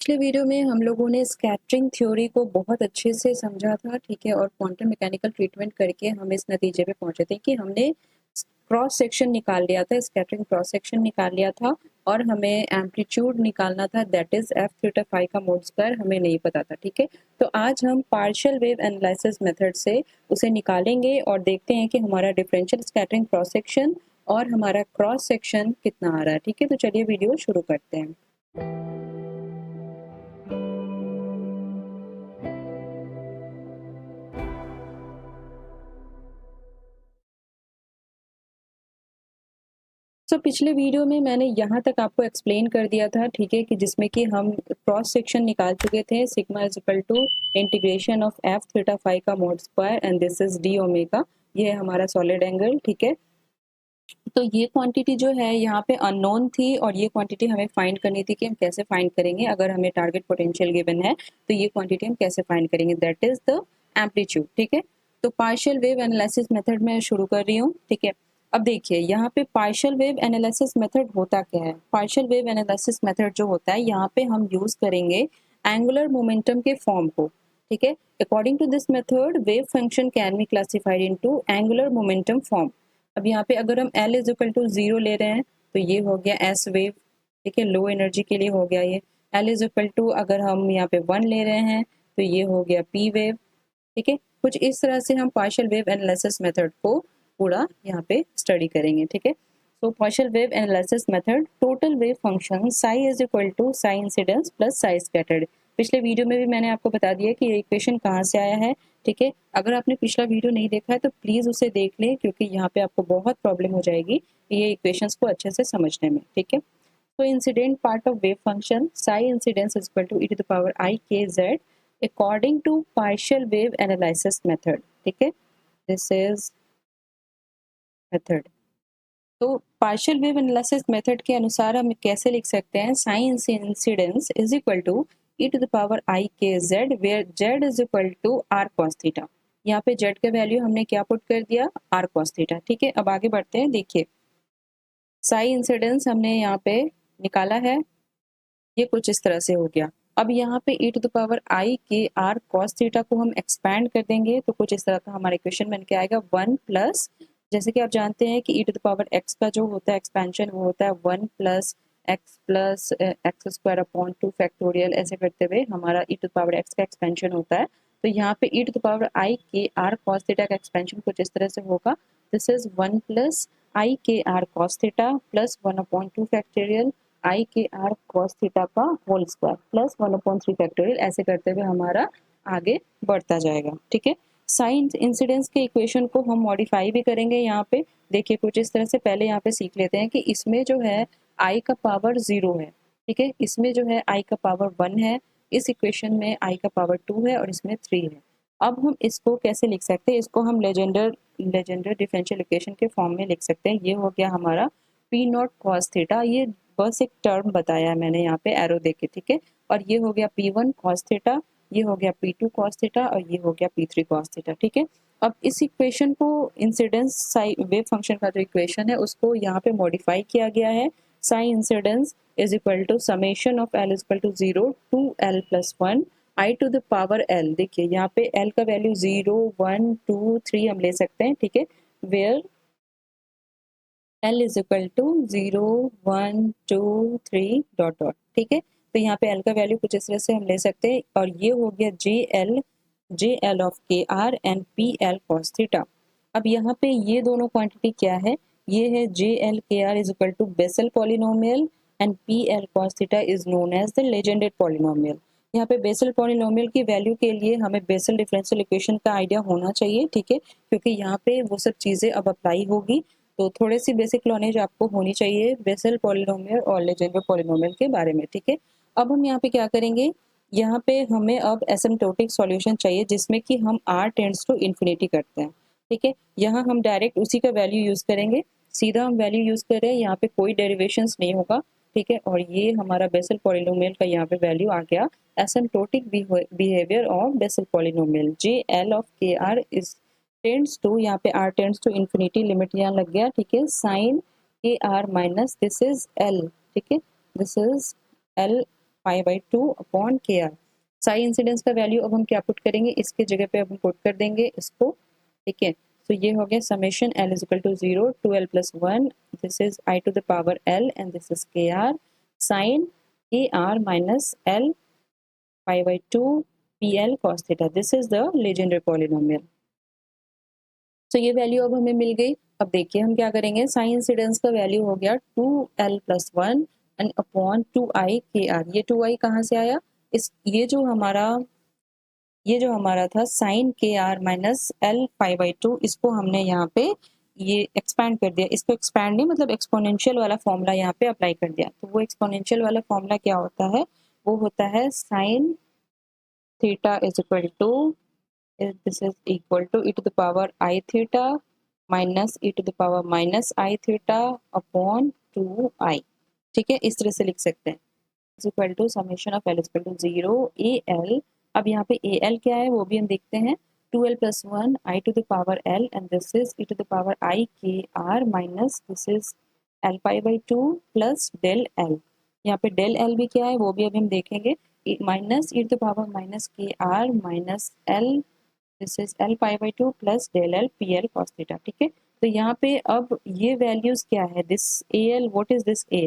पिछले वीडियो में हम लोगों ने स्कैटरिंग थ्योरी को बहुत अच्छे से समझा था, ठीक है। और क्वांटम मैकेनिकल ट्रीटमेंट करके हम इस नतीजे पे पहुंचे थे कि हमने क्रॉस सेक्शन निकाल लिया था, स्कैटरिंग क्रॉस सेक्शन निकाल लिया था, और हमें एम्पलीट्यूड निकालना था, that is f theta phi का मोड स्क्वायर हमें नहीं पता था, ठीक है। तो आज हम पार्शियल वेव एनालिसिस मेथड से उसे निकालेंगे और देखते हैं कि हमारा डिफरेंशियल स्कैटरिंग क्रॉस सेक्शन और हमारा क्रॉस सेक्शन कितना आ रहा है, ठीक है। तो चलिए वीडियो शुरू करते हैं। पिछले वीडियो में मैंने यहाँ तक आपको एक्सप्लेन कर दिया था, ठीक है, कि जिसमें कि हम क्रॉस सेक्शन निकाल चुके थे, sigma is equal to integration of f theta phi का mod square and this is d omega. ये है हमारा सॉलिड एंगल, ठीक है। तो ये क्वांटिटी जो है यहाँ पे अननोन थी और ये क्वांटिटी हमें फाइंड करनी थी कि हम कैसे फाइंड करेंगे। अगर हमें टारगेट पोटेंशियल गिवन है तो ये क्वांटिटी हम कैसे फाइंड करेंगे, दैट इज द एम्पलीट्यूड, ठीक है। तो पार्शियल वेव एनालिसिस मेथड में शुरू कर रही हूँ, ठीक है। अब देखिए यहाँ पे पार्शियल वेव एनालिसिस मेथड होता क्या है। पार्शियल वेव एनालिसिस मेथड जो होता है, यहाँ पे हम यूज करेंगे एंगुलर मोमेंटम के फॉर्म को, ठीक है। According to this method wave function can be classified into angular momentum form. अब यहाँ पे अगर हम L इज इक्वल टू 0 ले रहे हैं तो ये हो गया एस वेव, ठीक है, लो एनर्जी के लिए हो गया ये। L इज इक्वल टू अगर हम यहाँ पे 1 ले रहे हैं तो ये हो गया पी वेव, ठीक है। कुछ इस तरह से हम पार्शियल वेव एनालिसिस मेथड को पूरा यहाँ पे स्टडी करेंगे, ठीक है। तो partial wave analysis method, total wave function psi is equal to psi incidence plus psi scattered. पिछले वीडियो में भी मैंने आपको बता दिया कि ये इक्वेशन कहाँ से आया है, ठीक है। अगर आपने पिछला वीडियो नहीं देखा है तो प्लीज उसे देख लें, क्योंकि यहाँ पे आपको बहुत प्रॉब्लम हो जाएगी ये इक्वेशंस को अच्छे से समझने में, ठीक है। तो incident part of wave function psi incidence is equal to e to the power i k z according to partial wave analysis method, ठीक है। This is method. तो पार्शियल वेव एनालिसिस मेथड के अनुसार हम कैसे लिख सकते हैं, psi incidence is equal to e to the power i k z, where z is equal to r cos theta. यहाँ पे जेड का वैल्यू हमने क्या पुट कर दिया, आर कॉस थीटा, ठीक है। अब आगे बढ़ते हैं, देखिए साई इंसिडेंस हमने यहाँ पे निकाला है, ये कुछ इस तरह से हो गया। अब यहाँ पे e to the power i k r cos theta को हम एक्सपैंड कर देंगे तो कुछ इस तरह का हमारा इक्वेशन बन के आएगा 1 प्लस, जैसे कि आप जानते हैं कि e to the power x का जो होता है एक्सपेंशन वो होता है 1 plus x square upon 2 factorial, ऐसे करते हुए हमारा e to the power x का एक्सपेंशन होता है। तो यहाँ पे e to the power i k r cos theta का एक्सपेंशन कुछ इस तरह से होगा, this is 1 plus i k r cos theta plus 1 upon 2 factorial i k r cos theta का होल स्क्वायर प्लस 1/3 फैक्टोरियल, ऐसे करते हुए हमारा आगे बढ़ता जाएगा, ठीक है। साइन इंसिडेंस के इक्वेशन को हम मॉडिफाई भी करेंगे यहाँ पे। देखिए कुछ इस तरह से, पहले यहाँ पे सीख लेते हैं कि इसमें जो है आई का पावर 0 है, ठीक है। इसमें जो है आई का पावर 1 है, इस इक्वेशन में आई का पावर 2 है और इसमें 3 है। अब हम इसको कैसे लिख सकते हैं, इसको हम लेजेंडर डिफरेंशियल इक्वेशन के फॉर्म में लिख सकते हैं। ये हो गया हमारा पी नॉट कॉस थीटा, ये बस एक टर्म बताया है मैंने यहाँ पे एरो देके, ठीक है। और ये हो गया P1 cos थीटा, ये हो गया P2 cos थीटा और ये हो गया P3 cos थीटा, ठीक है। अब इस इक्वेशन को इंसिडेंस वेव फंक्शन का जो इक्वेशन है उसको यहाँ पे मॉडिफाई किया गया है। Sine incidence is equal to summation of L is equal to 0 to L plus 1 i to the power L। देखिए यहाँ पे L का वैल्यू 0 1 2 3 हम ले सकते हैं, ठीक है, where L is equal to 0 1 2 3 dot dot, ठीक है। तो यहाँ पे L का वैल्यू कुछ इस तरह से हम ले सकते हैं और ये हो गया j l of k r and p l cos theta. अब यहाँ पे ये दोनों क्वांटिटी क्या है, ये है j l k r is equal to Bessel polynomial and p l cos theta is known as the Legendre polynomial. यहाँ पे बेसल पॉलिनोमियल की वैल्यू के लिए हमें बेसल डिफरेंशियल इक्वेशन का आइडिया होना चाहिए, ठीक है, क्योंकि यहाँ पे वो सब चीज़ें अब अप्लाई होगी। तो थोड़ी सी बेसिक नॉलेज आपको होनी चाहिए बेसल पॉलिनोमियल और लेजेंडर पॉलिनोमियल के बारे में, ठीक है। अब हम यहाँ पे क्या करेंगे, यहाँ पे हमें अब एसिम्प्टोटिक सॉल्यूशन चाहिए जिसमें कि हम r टेंड्स टू इन्फिनिटी करते हैं, ठीक है। यहाँ हम डायरेक्ट उसी का वैल्यू यूज करेंगे, सीधा हम वैल्यू यूज कर रहे हैं, यहाँ पे कोई डेरिवेशंस नहीं होगा, ठीक है। और ये हमारा बेसल पॉलिनोमियल का यहाँ पे वैल्यू आ गया। Asymptotic behaviour of Bessel polynomial j l of k r is tends to, यहाँ पे r tends to infinity, limit यहाँ लग गया, ठीक है, sine k r minus this is l, ठीक है, this is l pi by two upon k r. Psi incidence का वैल्यू अब हम क्या पुट करेंगे, इसके जगह पे अब हम पुट कर देंगे इसको, ठीक है। तो ये हो गया summation l is equal to 0 to l plus 1, this is i to the power l and this is k r sine k r minus l pi by two p l cos theta, this is the legendary polynomial. तो ये value अब हमें मिल गई। अब देखिए हम क्या करेंगे, साइन इंसिडेंस का वैल्यू हो गया 2l plus 1 and upon 2i k are. ये 2i कहाँ से आया, इस ये जो हमारा था sine k r minus l pi by two, इसको हमने यहाँ पे ये एक्सपैंड कर दिया। इसको एक्सपैंड नहीं मतलब एक्सपोनेंशियल वाला फॉर्मूला यहाँ पे अप्लाई कर दिया। तो वो एक्सपोनेंशियल वाला फॉर्मूला क्या होता है, वो होता है sine theta is equal to, this is equal to e to the power I theta minus e to the power minus I theta upon 2i, ठीक है। इस तरह से लिख सकते हैं, is equal to summation of L is equal to 0 AL। अब यहाँ पे AL क्या है वो भी हम देखते हैं, 2l plus 1 I to the power L and this is e to the power I k r minus this is L pi by 2 plus del L। यहाँ पे del L भी क्या है वो भी अभी हम देखेंगे, minus e to the power minus k r minus L this is l pi by two plus del l p l cos theta, ठीक है। तो यहाँ पे अब ये वैल्यूज क्या है, this a l, what is this a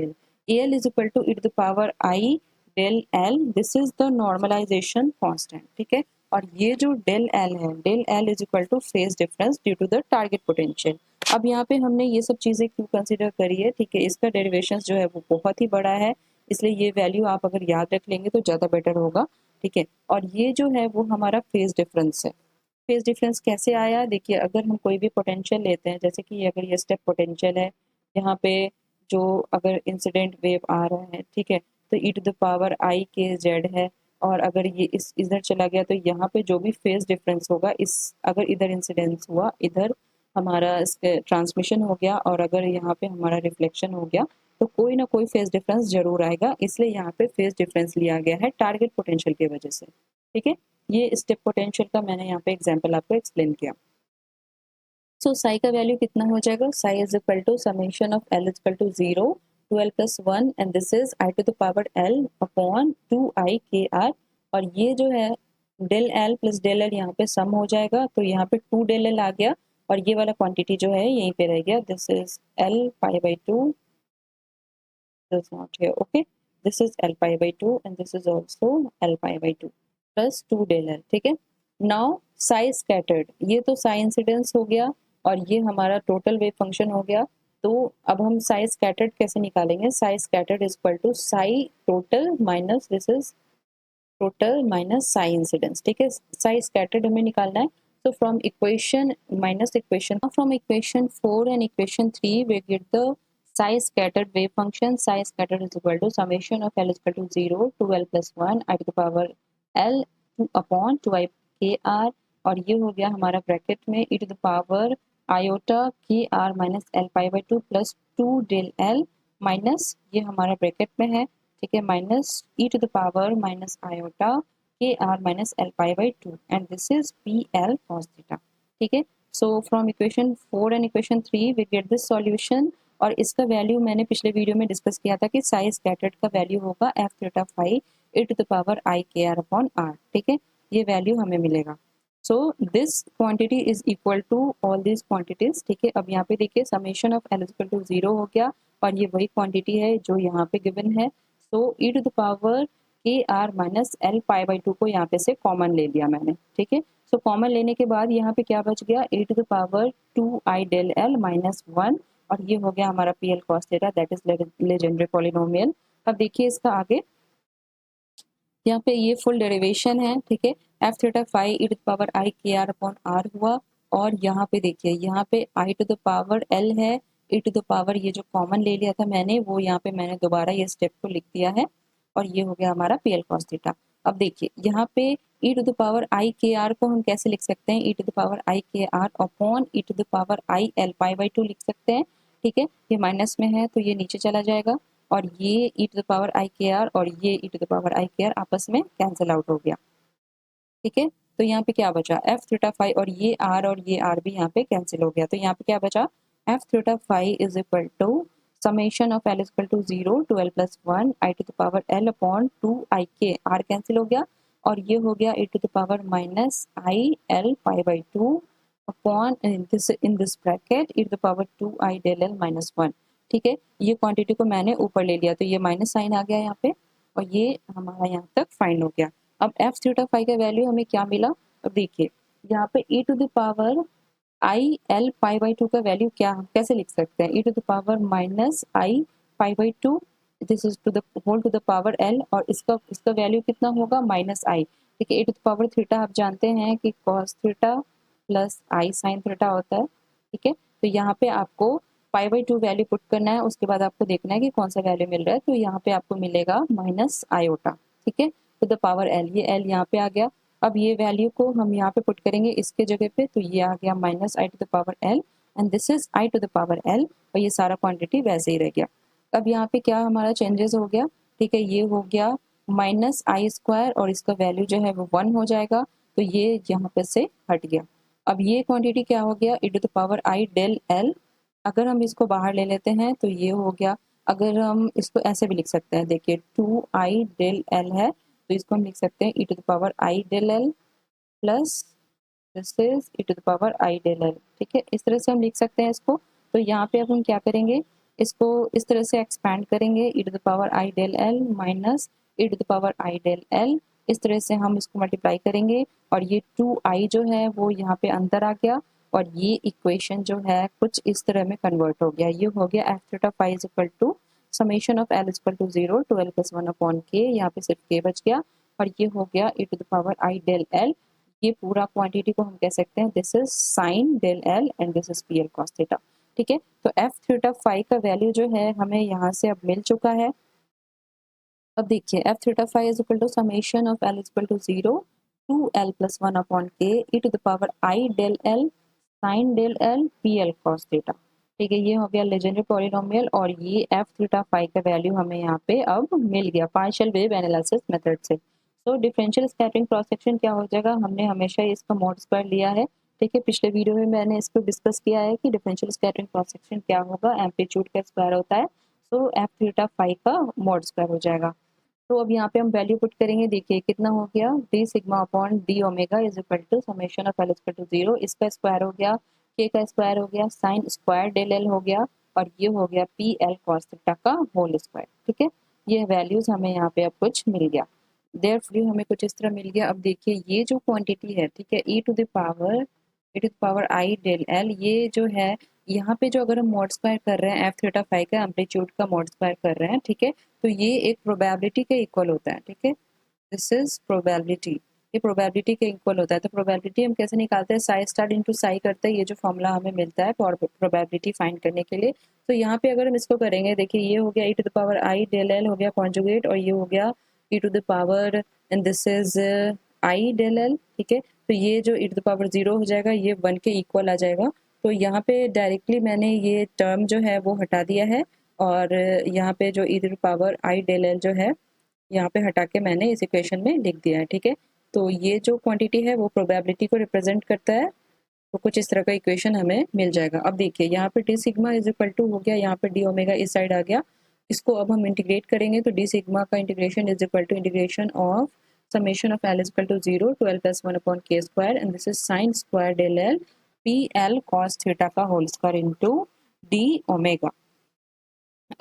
l is equal to e to the power i del l, this is the normalization constant, ठीक है। और ये जो डेल एल है, del l is equal to phase difference due to the target potential. अब यहाँ पे हमने ये सब चीज़ें क्यों कंसिडर करी है, ठीक है, इसका डेरिवेशन जो है वो बहुत ही बड़ा है, इसलिए ये वैल्यू आप अगर याद रख लेंगे तो ज़्यादा बेटर होगा, ठीक है। और ये जो है वो हमारा फेज डिफरेंस है। फेज डिफरेंस कैसे आया, देखिए अगर हम कोई भी पोटेंशियल लेते हैं, जैसे कि अगर ये स्टेप पोटेंशियल है, यहाँ पे जो अगर इंसिडेंट वेव आ रहा है, ठीक है, तो ई to the power i k Z है, और अगर ये इस इधर चला गया तो यहाँ पे जो भी फेज डिफरेंस होगा, इस अगर इधर इंसिडेंस हुआ, इधर हमारा ट्रांसमिशन हो गया, और अगर यहाँ पे हमारा रिफ्लेक्शन हो गया, तो कोई ना कोई फेज डिफरेंस जरूर आएगा, इसलिए यहाँ पे फेज डिफरेंस लिया गया है टारगेट पोटेंशियल की वजह से, ठीक है। ये स्टेप पोटेंशियल का मैंने यहाँ पे एग्जांपल आपको एक्सप्लेन किया। सो साई का वैल्यू कितना हो जाएगा, psi is equal to summation of l is equal to 0 to l plus 1 and this is i to the power l upon 2i k r. और ये जो है del l plus del l यहाँ पे सम हो जाएगा, तो यहाँ पे 2 डेल एल आ गया, और ये वाला क्वांटिटी जो है यहीं पे रह गया, this is l pi by two, this not here, okay, this is l pi by two and this is also l pi by two plus 2 del l, ठीक है। नाउ साई स्कैटर्ड, ये तो साई इंसिडेंस हो गया और ये हमारा टोटल वेव फंक्शन हो गया। तो अब हम साई स्कैटर्ड कैसे निकालेंगे, psi scattered is equal to psi total minus this is total minus psi incidence, ठीक है। साई स्कैटर्ड हमें निकालना है, so from equation minus equation, from equation 4 and equation 3 we get the psi scattered wave function. Psi scattered is equal to summation of L is equal to 0 to L plus 1 I to the power L upon 2i k r, और ये हो गया हमारा bracket में e to the power iota k r minus L pi by 2 plus 2 del L minus ये हमारा bracket में है, ठीक है, minus e to the power minus iota k r minus L pi by 2 and this is P L cos theta, ठीक है। So from equation 4 and equation 3 we get this solution, और इसका वैल्यू मैंने पिछले वीडियो में discuss किया था कि साई स्कैटर्ड का वैल्यू होगा f theta phi e to the power I k r upon r, ठीक है, ये वैल्यू हमें मिलेगा। So this quantity is equal to all these quantities, ठीक है। अब यहाँ पे देखिए summation of L is equal to 0 हो गया, और ये वही क्वांटिटी है जो यहाँ पे गिवन है। So e to the power k r minus l pi by two को यहाँ पे से कॉमन ले लिया मैंने, ठीक है। सो कॉमन लेने के बाद यहाँ पे क्या बच गया, e to the power 2i del l minus 1, और ये हो गया हमारा p l cos theta, that is Legendre polynomial. अब देखिए इसका आगे, यहाँ पे ये फुल डेरिवेशन है, ठीक है, f theta phi e to the power i k r upon are हुआ, और यहाँ पे देखिए यहाँ पे आई टू द पावर एल है, ई टू द पावर ये जो कॉमन ले लिया था मैंने, वो यहाँ पे मैंने दोबारा ये स्टेप को लिख दिया है, और ये हो गया हमारा पी एल कॉस थीटा। अब देखिए यहाँ पे e to the power i k r को हम कैसे लिख सकते हैं, e to the power i k r upon e to the power i l pi by two लिख सकते हैं, ठीक है। ये माइनस में है तो ये नीचे चला जाएगा, और ये ई to the power i k r और ये ई to the power i k are आपस में कैंसिल आउट हो गया, ठीक है। तो यहाँ पे क्या बचा, एफ थीटा फाई, और ये आर भी यहाँ पे कैंसिल हो गया, तो यहाँ पे क्या बचा, f theta phi is equal to summation of l equal to 0 to l plus 1 i to the power l upon 2 i k, r cancel हो गया और ये हो गया e to the power minus i l pi by 2 upon in this bracket e to the power 2 i del l minus 1। ठीक है, ये quantity को मैंने ऊपर ले लिया तो ये माइनस साइन आ गया यहाँ पे और ये हमारा यहाँ तक फाइंड हो गया। अब एफ थीटा फाई का वैल्यू हमें क्या मिला, अब देखिए यहाँ पे e to the power i l pi by 2 का वैल्यू क्या हम कैसे लिख सकते हैं, e to the power minus i pi by 2, this is to the whole to the power l और इसका वैल्यू कितना होगा माइनस आई। ठीक है, e to the power theta आप जानते हैं कि cos theta plus i sine theta होता है। ठीक है, तो यहाँ पे आपको पाई बाई 2 वैल्यू पुट करना है, उसके बाद आपको देखना है कि कौन सा वैल्यू मिल रहा है, तो यहाँ पे आपको मिलेगा माइनस आयोटा। ठीक है, टू द पावर एल, ये एल यहाँ पे आ गया। अब ये वैल्यू को हम यहाँ पे पुट करेंगे इसके जगह पे, तो ये आ गया minus i to the power l and this is i to the power l और ये सारा क्वांटिटी वैसे ही रह गया। अब यहाँ पे क्या हमारा चेंजेस हो गया, ठीक है, ये हो गया माइनस आई स्क्वायर और इसका वैल्यू जो है वो 1 हो जाएगा, तो ये यहाँ पे से हट गया। अब ये क्वांटिटी क्या हो गया, e to the power i del l, अगर हम इसको बाहर ले लेते हैं तो ये हो गया। अगर हम इसको ऐसे भी लिख सकते हैं, देखिए 2 आई डेल एल है तो इसको हम लिख सकते हैं e to the power i del l plus this is e to the power i del l. ठीक है, इस तरह से हम लिख सकते हैं इसको। तो यहाँ पे अब हम क्या करेंगे, इसको इस तरह से एक्सपैंड करेंगे, e to the power i del l minus e to the power i del l, इस तरह से हम इसको मल्टीप्लाई करेंगे और ये 2i जो है वो यहाँ पे अंदर आ गया और ये इक्वेशन जो है कुछ इस तरह में कन्वर्ट हो गया। ये हो गया f theta phi is equal to summation of l equal to 0 to l plus 1 upon k, यहाँ पे सिर्फ के बच गया और ये हो गया e to the power i del l. ये पूरा क्वांटिटी को हम कह सकते हैं this is sine del l and this is p l cos theta. ठीक है, तो एफ थीटा फाई का वैल्यू जो है हमें यहाँ से अब मिल चुका है। अब देखिए f theta phi is equal to summation of l equal to 0 to l plus 1 upon k e to the power i del l sine del l p l cos theta. ठीक है, ये हो गया लेजेंडरी पॉलिनोमियल और ये f theta phi का value हमें यहाँ पे अब मिल गया पार्शियल वेव एनालिसिस मेथड से। तो डिफरेंशियल स्कैटरिंग क्रॉस सेक्शन क्या हो जाएगा, हमने हमेशा इसका मॉड स्क्वायर लिया है। ठीक है, पिछले वीडियो में मैंने इसको डिस्कस किया है कि डिफरेंशियल स्कैटरिंग क्रॉस सेक्शन क्या होगा, एम्पलीट्यूड का स्क्वायर होता है, तो एफ थीटा फाई का मॉड स्क्वायर हो जाएगा। तो अब यहाँ पे हम वैल्यू पुट करेंगे, देखिए कितना हो गया, d sigma upon d omega is equal to summation of l equal to 0, इसका स्क्वायर हो गया, के का स्क्वायर हो गया, साइन स्क्वायर डेल एल हो गया और ये हो गया पी एल कॉस थीटा का होल स्क्वायर। ठीक है, ये वैल्यूज हमें यहाँ पे अब कुछ मिल गया, देयरफॉर हमें कुछ इस तरह मिल गया। अब देखिए ये जो क्वांटिटी है, ठीक है, e to the power i del l, ये जो है यहाँ पे जो अगर हम मॉड स्क्वायर कर रहे हैं एफ थीटा फाई का एम्पलीट्यूड का मॉड स्क्वायर कर रहे हैं, ठीक है, तो ये एक प्रोबेबिलिटी के इक्वल होता है। ठीक है, दिस इज प्रोबेबिलिटी, ये प्रोबेबिलिटी के इक्वल होता है। तो प्रोबेबिलिटी हम कैसे निकालते हैं, साई स्टार इनटू साई करते हैं, ये जो फॉर्मूला हमें मिलता है प्रोबेबिलिटी फाइंड करने के लिए। तो यहाँ पे अगर हम इसको करेंगे, देखिए ये हो गया e to the power i del l हो गया कॉन्जुगेट और ये हो गया e to the power and this is i del l. ठीक है, तो ये जो e टू द पावर 0 हो जाएगा ये 1 के इक्वल आ जाएगा। तो यहाँ पे डायरेक्टली मैंने ये टर्म जो है वो हटा दिया है और यहाँ पे जो e to the power i del l जो है यहाँ पे हटा के मैंने इस इक्वेशन में लिख दिया है। ठीक है, तो ये जो क्वांटिटी है वो प्रोबेबिलिटी को रिप्रेजेंट करता है, तो कुछ इस तरह का इक्वेशन हमें मिल जाएगा। अब देखिए यहाँ पे d sigma is equal to हो गया, यहाँ पे डी ओमेगा इस साइड आ गया, इसको अब हम इंटीग्रेट करेंगे तो डी सिग्मा का integration is equal to integration of summation of l is equal to 0 to l plus 1 upon k square and this is sine square del l p l cos theta का whole square into d omega.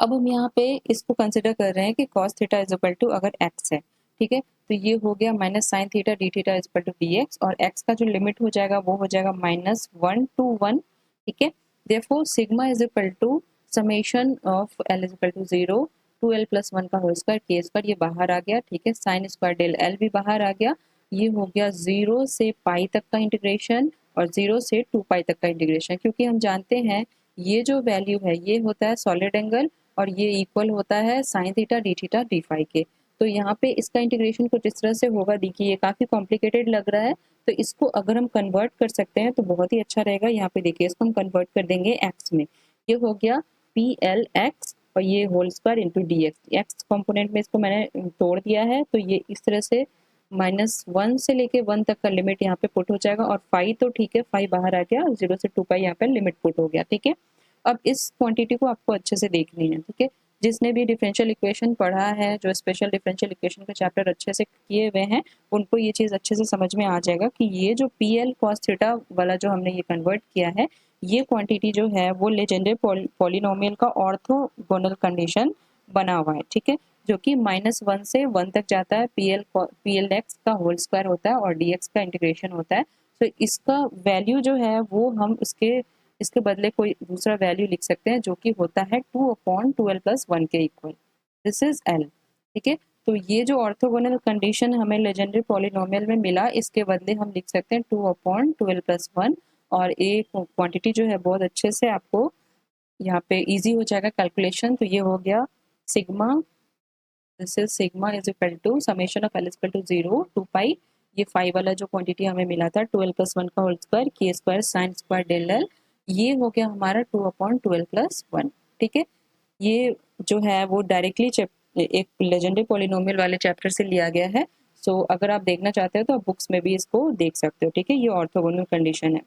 अब हम यहाँ पे इसको consider कर रहे हैं कि cos theta is equal to अगर x है, ठीक है, तो ये हो गया minus sine theta d theta is equal to d x और x का जो लिमिट हो जाएगा वो हो जाएगा -1 to 1। ठीक है, therefore sigma is equal to summation of l is equal to 0 to l plus 1 का होल स्क्वायर के स्क्वायर, ये बाहर आ गया। ठीक है, साइन स्क्वायर डेल l भी बाहर आ गया, ये हो गया 0 से पाई तक का इंटीग्रेशन और 0 से 2 पाई तक का इंटीग्रेशन, क्योंकि हम जानते हैं ये जो वैल्यू है ये होता है सॉलिड एंगल और ये इक्वल होता है साइन थीटा डी फाई के। तो यहाँ पे इसका इंटीग्रेशन कुछ इस तरह से होगा, देखिए ये काफ़ी कॉम्प्लिकेटेड लग रहा है, तो इसको अगर हम कन्वर्ट कर सकते हैं तो बहुत ही अच्छा रहेगा। यहाँ पे देखिए इसको हम कन्वर्ट कर देंगे एक्स में, ये हो गया पी एल एक्स और ये whole square into d x, x component में इसको मैंने तोड़ दिया है, तो ये इस तरह से -1 से लेके 1 तक का लिमिट यहाँ पे पुट हो जाएगा और फाई तो ठीक है, फाई बाहर आ गया, 0 से 2 पाई यहाँ पे लिमिट पुट हो गया। ठीक है, अब इस क्वांटिटी को आपको अच्छे से देखनी है, ठीक है। जिसने भी डिफरेंशियल इक्वेशन पढ़ा है, जो स्पेशल डिफरेंशियल इक्वेशन के चैप्टर अच्छे से किए हुए हैं, उनको ये चीज़ अच्छे से समझ में आ जाएगा कि ये जो PL cos थीटा वाला जो हमने ये कन्वर्ट किया है, ये क्वांटिटी जो है वो लेजेंडरी पॉलिनोमियल का ऑर्थोगोनल कंडीशन बना हुआ है, ठीक है, जो कि -1 से 1 तक जाता है। PLX का होल स्क्वायर होता है और DX का इंटीग्रेशन होता है। तो इसका वैल्यू जो है वो हम इसके बदले कोई दूसरा वैल्यू लिख सकते हैं, जो कि होता है 2/12+1 के इक्वल। दिस इज L, ठीक है। तो ये जो ऑर्थोगोनल कंडीशन हमें लेजेंडरी पॉलिनोमियल में मिला, इसके बदले हम लिख सकते हैं 2/12+1, और एक क्वांटिटी जो है बहुत अच्छे से आपको यहाँ पे इजी हो जाएगा कैलकुलेशन। तो ये हो गया sigma, this is sigma is equal to summation of L is equal to 0 2 pi, ये 5 वाला जो क्वांटिटी हमें मिला था 12+1 का whole square k square sine square del L, ये हो गया हमारा 2/12+1, ठीक है। ये जो है वो डायरेक्टली एक लेजेंडरी पॉलिनोमियल वाले चैप्टर से लिया गया है। सो अगर आप देखना चाहते हो तो आप बुक्स में भी इसको देख सकते हो, ठीक है। ये ऑर्थोगोनल कंडीशन है।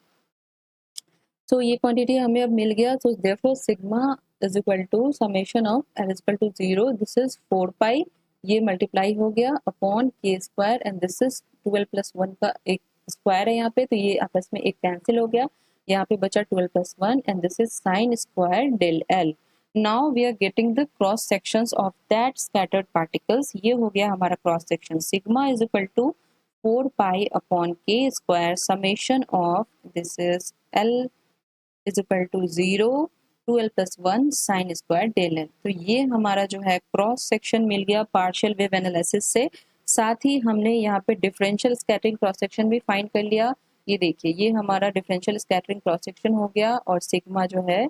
सो ये क्वांटिटी हमें अब मिल गया। So therefore sigma is equal to summation of L is equal to 0, this is 4 pi, ये मल्टीप्लाई हो गया upon k square, and this is 12+1 का एक स्क्वायर है यहाँ पे, तो ये आपस में एक कैंसिल हो गया, यहाँ पे बचा 12+1, and this is sine square del L। Now we are getting the cross sections of that scattered particles. ये हो गया हमारा cross section. Sigma is equal to 4 pi upon k square summation of this is L is equal to 0 2L+1 sine square del L। तो ये हमारा जो है cross section मिल गया पार्शियल वेव एनालिसिस से। साथ ही हमने यहाँ पे डिफरेंशियल स्कैटरिंग क्रॉस सेक्शन भी फाइंड कर लिया। ये देखिए, ये हमारा डिफरेंशियल स्कैटरिंग क्रॉस सेक्शन हो गया, और सिग्मा जो है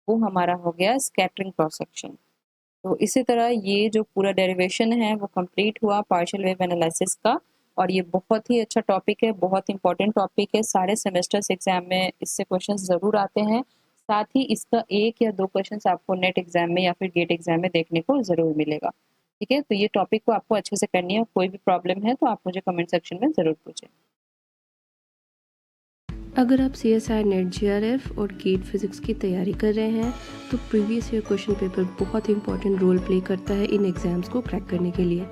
वो हमारा हो गया स्कैटरिंग क्रॉस सेक्शन। तो इसी तरह ये जो पूरा डेरिवेशन है वो कंप्लीट हुआ पार्शियल वेव एनालिसिस का, और ये बहुत ही अच्छा टॉपिक है, बहुत इंपॉर्टेंट टॉपिक है। सारे सेमेस्टर्स एग्जाम में इससे क्वेश्चंस ज़रूर आते हैं। साथ ही इसका 1 या 2 क्वेश्चंस आपको नेट एग्जाम में या फिर गेट एग्जाम में देखने को ज़रूर मिलेगा, ठीक है। तो ये टॉपिक को आपको अच्छे से करनी है। कोई भी प्रॉब्लम है तो आप मुझे कमेंट सेक्शन में ज़रूर पूछें। अगर आप CSI नेट GRF और गेट फिज़िक्स की तैयारी कर रहे हैं तो प्रीवियस ईयर क्वेश्चन पेपर बहुत इंपॉर्टेंट रोल प्ले करता है इन एग्ज़ाम्स को क्रैक करने के लिए।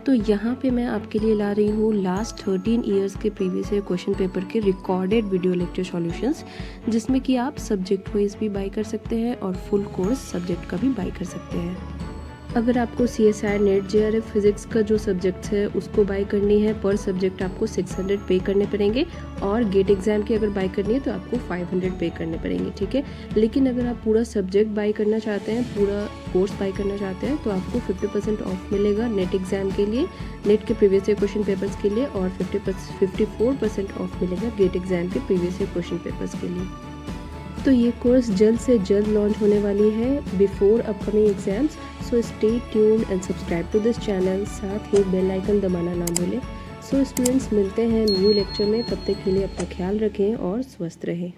तो यहाँ पे मैं आपके लिए ला रही हूँ लास्ट 13 ईयर्स के प्रीवियस ईयर क्वेश्चन पेपर के रिकॉर्डेड वीडियो लेक्चर सॉल्यूशंस, जिसमें कि आप सब्जेक्ट वाइज भी बाय कर सकते हैं और फुल कोर्स सब्जेक्ट का भी बाय कर सकते हैं। अगर आपको CSI नेट GRF फिज़िक्स का जो सब्जेक्ट है उसको बाय करनी है, पर सब्जेक्ट आपको 600 पे करने पड़ेंगे, और गेट एग्ज़ाम की अगर बाय करनी है तो आपको 500 पे करने पड़ेंगे, ठीक है। लेकिन अगर आप पूरा सब्जेक्ट बाय करना चाहते हैं, पूरा कोर्स बाय करना चाहते हैं, तो आपको 50% ऑफ मिलेगा नेट एग्ज़ाम के लिए, नेट के प्रीवियस ईयर क्वेश्चन पेपर्स के लिए, और 54% ऑफ मिलेगा गेट एग्ज़ाम के प्रीवियस ईयर क्वेश्चन पेपर्स के लिए। तो ये कोर्स जल्द से जल्द लॉन्च होने वाली है before upcoming exams. So stay tuned and subscribe to this channel, साथ ही बेल आइकन दबाना ना भूलें। सो स्टूडेंट्स, मिलते हैं न्यू लेक्चर में, तब तक के लिए अपना ख्याल रखें और स्वस्थ रहें।